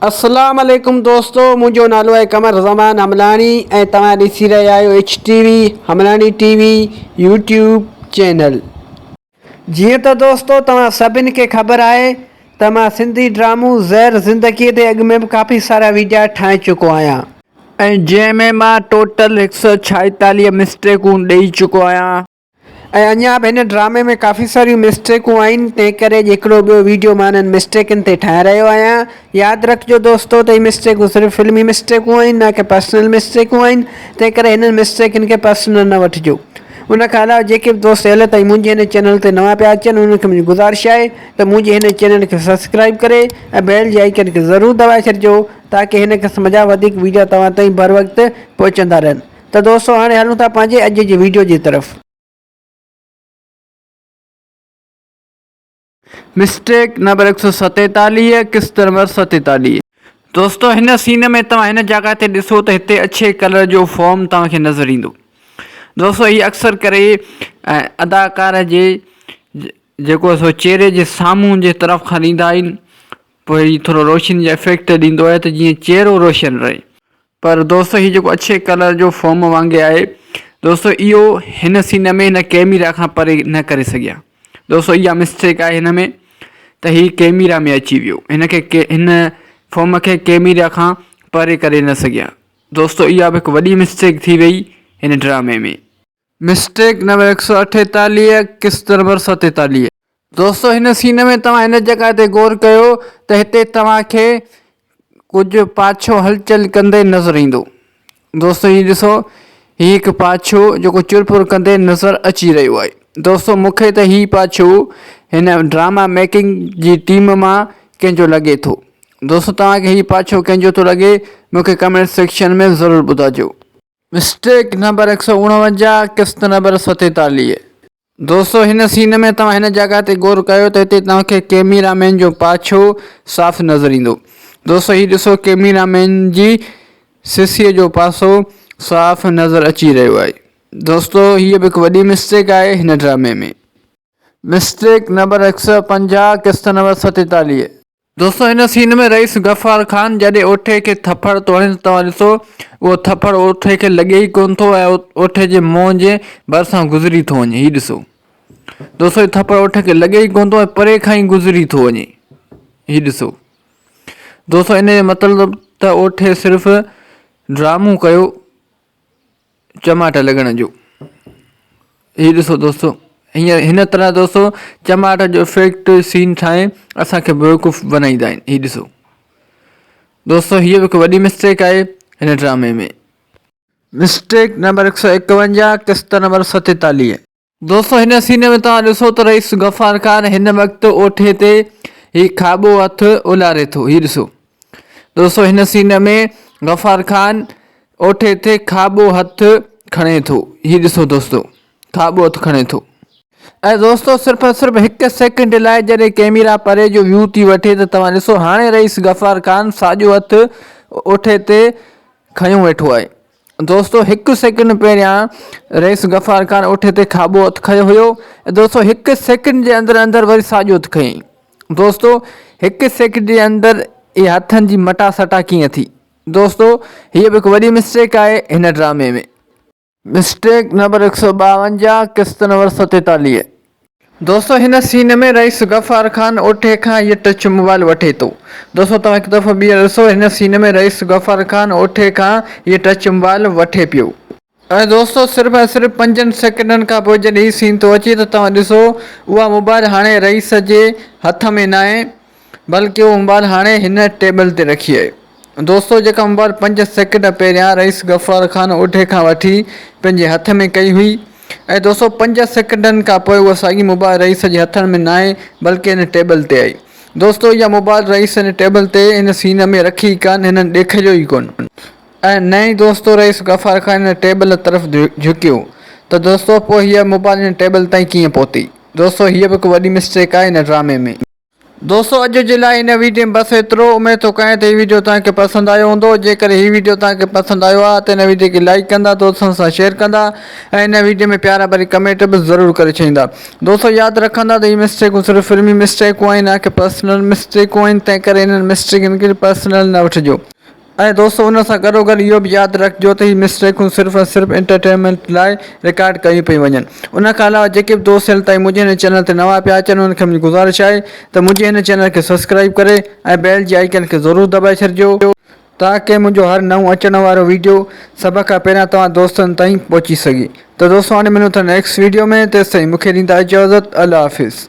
अस्सलाम वालेकुम दोस्तों, मुझो नालो है कमर ज़मान हमलानी ऐं तव्हां ॾिसी रहिया आहियो HTV हमलानी TV यूट्यूब चैनल। जीअं त दोस्तों तव्हां सभिनि खे ख़बर आहे त मां सिंधी ड्रामो ज़हर ज़िंदगीअ ते अॻु में बि काफ़ी सारा वीडियो ठाहे चुको आहियां ऐं जंहिंमें मां टोटल 146 मिस्टेकूं ॾेई चुको आहियां ऐं अञा बि हिन ड्रामे में काफ़ी सारियूं मिस्टेकूं आहिनि। तंहिं करे हिकिड़ो ॿियो वीडियो मां हिननि मिस्टेकनि ते ठाहे रहियो आहियां। यादि रखिजो दोस्तों त हीअ मिस्टेकूं सिर्फ़ु फिल्मी मिस्टेकूं आहिनि, न कि पर्सनल मिस्टेकूं आहिनि। तंहिं करे हिननि मिस्टेकनि खे पर्सनल न वठिजो। उन खां अलावा जेके बि दोस्त अॼु ताईं मुंहिंजे हिन चैनल ते नवां पिया अचनि उन्हनि खे मुंहिंजी गुज़ारिश आहे त मुंहिंजे हिन चैनल खे सब्सक्राइब करे ऐं बेल जे आइकन खे ज़रूरु दॿाए छॾिजो ताकी हिन क़िस्म जा वधीक वीडियो तव्हां ताईं बर वक़्तु पहुचंदा रहनि। त दोस्तों हाणे हलूं था पंहिंजे अॼु जी वीडियो जी तरफ़। मिस्टेक नंबर 147 किस्त नंबर 47। दोस्तों हिन सीन में तव्हां हिन जॻह ते ॾिसो त हिते अछे कलर जो फॉर्म तव्हांखे नज़र ईंदो। दोस्तों हीअ अक्सर करे अदाकार जे जेको सो चेहरे जे साम्हूं जे तरफ़ खां ॾींदा आहिनि, पोइ हीअ थोरो रोशनी जो इफेक्ट ॾींदो आहे त जीअं चेहरो रोशन रहे। पर दोस्तों हीअ जेको अछे कलर जो फॉर्म वांगुरु आहे दोस्तों, इहो हिन सीन में हिन कैमरा खां परे न करे सघिया। दोस्तों इहा मिस्टेक आहे हिन में त हीअ कैमरा में अची वियो, हिन फॉर्म खे कैमरा खां परे करे न सघिया। दोस्तों इहा बि हिकु वॾी मिस्टेक थी वई हिन ड्रामे में। मिस्टेक नंबर 148 किस्त नंबर 47। दोस्तों हिन सीन में तव्हां हिन जॻह ते गौर कयो त हिते तव्हांखे कुझु पाछो हलचल कंदे नज़र ईंदो। दोस्तों हीअ ॾिसो, हीअ हिकु पाछो जेको चुरपुर कंदे नज़र अची रहियो आहे। दोस्तों मूंखे त हीअ पाछो हिन ड्रामा मेकिंग जी टीम मां कंहिंजो लॻे थो। दोस्तों तव्हांखे हीअ पाछो कंहिंजो थो लॻे मूंखे कमेंट सेक्शन में ज़रूरु ॿुधाइजो। मिस्टेक नंबर 149 किस्त नंबर 47। दोस्तों हिन सीन में तव्हां हिन जॻह ते गौर कयो त हिते तव्हांखे कैमरामैन जो पाछो साफ़ नज़र ईंदो। दोस्तों हीअ ॾिसो, कैमरामैन जी सीसीअ जो पासो साफ़ नज़र अची रहियो आहे। दोस्तों हीअ बि हिकु वॾी मिस्टेक आहे हिन ड्रामे में। मिस्टेक नंबर 150 किस्त नंबर 47। दोस्तों हिन सीन में रईस गफ़ार ख़ान जॾहिं ओठे खे थप्पड़ थो हणे, तव्हां ॾिसो उहो थप्पड़ ओठे खे लॻे ई कोन थो ऐं ओठे जे मुंहं जे भरिसां गुज़री थो वञे। हीअ ॾिसो दोस्तों, हीअ थप्पड़ ओठे खे लॻे ई कोन थो ऐं परे खां ई गुज़री थो वञे। हीअ ॾिसो दोस्तों, इन जो मतिलबु त ओठे सिर्फ़ु ड्रामो कयो चमाट लॻण जो। हीअ ॾिसो दोस्तों, हीअं हिन तरह दोस्तों चमाट जो इफेक्ट सीन ठाहे असांखे बेवकूफ़ बनाईंदा आहिनि। हीअ ॾिसो दोस्तों, हीअ बि हिकु वॾी मिस्टेक आहे हिन ड्रामे में। मिस्टेक नंबर 151 किस्त नंबर 47। दोस्तों हिन सीन में तव्हां ॾिसो त रईस गफ़ार ख़ान हिन वक़्तु ओठे ते हीअ खाॿो हथु उलारे थो। हीअ ॾिसो दोस्तों, हिन सीन में गफ़ार ख़ान ओठे ते खाॿो हथु खणे थो। हीअ ॾिसो दोस्तों, खाॿो हथु खणे थो ऐं दोस्तों सिर्फ़ु हिकु सेकेंड लाइ जॾहिं कैमरा परे जो व्यू थी वठे त तव्हां ॾिसो हाणे रईस गफ़ार ख़ान साॼो हथु ओठे ते खयों वेठो आहे। दोस्तों हिकु सेकेंड पहिरियां रईस गफ़ार ख़ान ओठे ते खाॿो हथु खयो हुयो ऐं दोस्तों हिकु सेकेंड जे अंदरि वरी साॼो हथु खयईं। दोस्तों हिकु सेकेंड जे अंदरि इहे हथनि जी मटा सटा कीअं थी। दोस्तों हीअ बि हिकु वॾी मिस्टेक आहे हिन ड्रामे में। मिस्टेक नंबर 152 किस्त नंबर 47। दोस्तों हिन सीन में रईस गफ़ार ख़ान ओठे खां इहो टच मोबाइल वठे थो। दोस्तों तव्हां हिकु दफ़ो ॿीहर ॾिसो, हिन सीन में रईस गफ़ार ख़ान ओठे खां इहो टच मोबाइल वठे पियो ऐं दोस्तों सिर्फ़ु 5 सेकेंडनि खां पोइ जॾहिं हीअ सीन थो अचे त तव्हां ॾिसो उहा मोबाइल हाणे रईस जे हथ में न आहे, बल्कि उहा मोबाइल हाणे हिन टेबल ते रखी आहे। दोस्तों जेका मोबाइल 5 सेकेंड पहिरियां रईस गफ़ार ख़ान ओठे खां वठी पंहिंजे हथ में कई हुई ऐं दोस्तों 5 सेकेंडनि खां पोइ उहा साॻी मोबाइल रईस जे हथनि में न आहे, बल्कि हिन टेबल ते आई। दोस्तों इहा मोबाइल रईस हिन टेबल ते हिन सीन में रखी कान, हिननि ॾेखारियो ई कोन ऐं न ई दोस्तों रईस गफ़ार ख़ान हिन टेबल तरफ़ झुकियो त दोस्तों पोइ हीअ मोबाइल हिन टेबल ताईं कीअं पहुती। दोस्तों हीअ बि हिकु वॾी मिस्टेक आहे हिन ड्रामे में। दोस्तों अॼु जे लाइ हिन वीडियो में बस एतिरो। उमेद थो कयां त हीउ वीडियो तव्हांखे पसंदि आयो हूंदो। जेकर हीउ वीडियो तव्हांखे पसंदि आयो आहे त हिन वीडियो खे लाइक कंदा, दोस्तनि सां शेयर कंदा ऐं हिन वीडियो में प्यारा भरी कमेंट बि ज़रूरु करे छॾींदा। दोस्तों यादि रखंदा त हीअ मिस्टेकूं सिर्फ़ु फिल्मी मिस्टेकूं आहिनि, ना की पर्सनल मिस्टेकूं आहिनि। तंहिं करे हिननि मिस्टेकनि खे पर्सनल न वठिजो। ऐं दोस्तों उन सां गॾोगॾु इहो बि यादि रखिजो त हीअ मिस्टेकूं सिर्फ़ु ऐं सिर्फ़ु एंटरटेनमेंट लाइ रिकॉर्ड कयूं पई वञनि। उन खां अलावा जेके बि दोस्त हाल ताईं मुंहिंजे हिन चैनल ते नवां पिया अचनि, उनखे मुंहिंजी गुज़ारिश आहे त मुंहिंजे हिन चैनल खे सब्सक्राइब करे ऐं बेल जी आइकन खे ज़रूरु दॿाए छॾिजो, ताकी मुंहिंजो हर नओं अचण वारो वीडियो सभ खां पहिरियां तव्हां दोस्तनि ताईं पहुची सघे। त दोस्तों हाणे मिलूं था नेक्स्ट वीडियो में, तेसिताईं मूंखे ॾींदा इजाज़त। अल्लाह हाफ़िज़।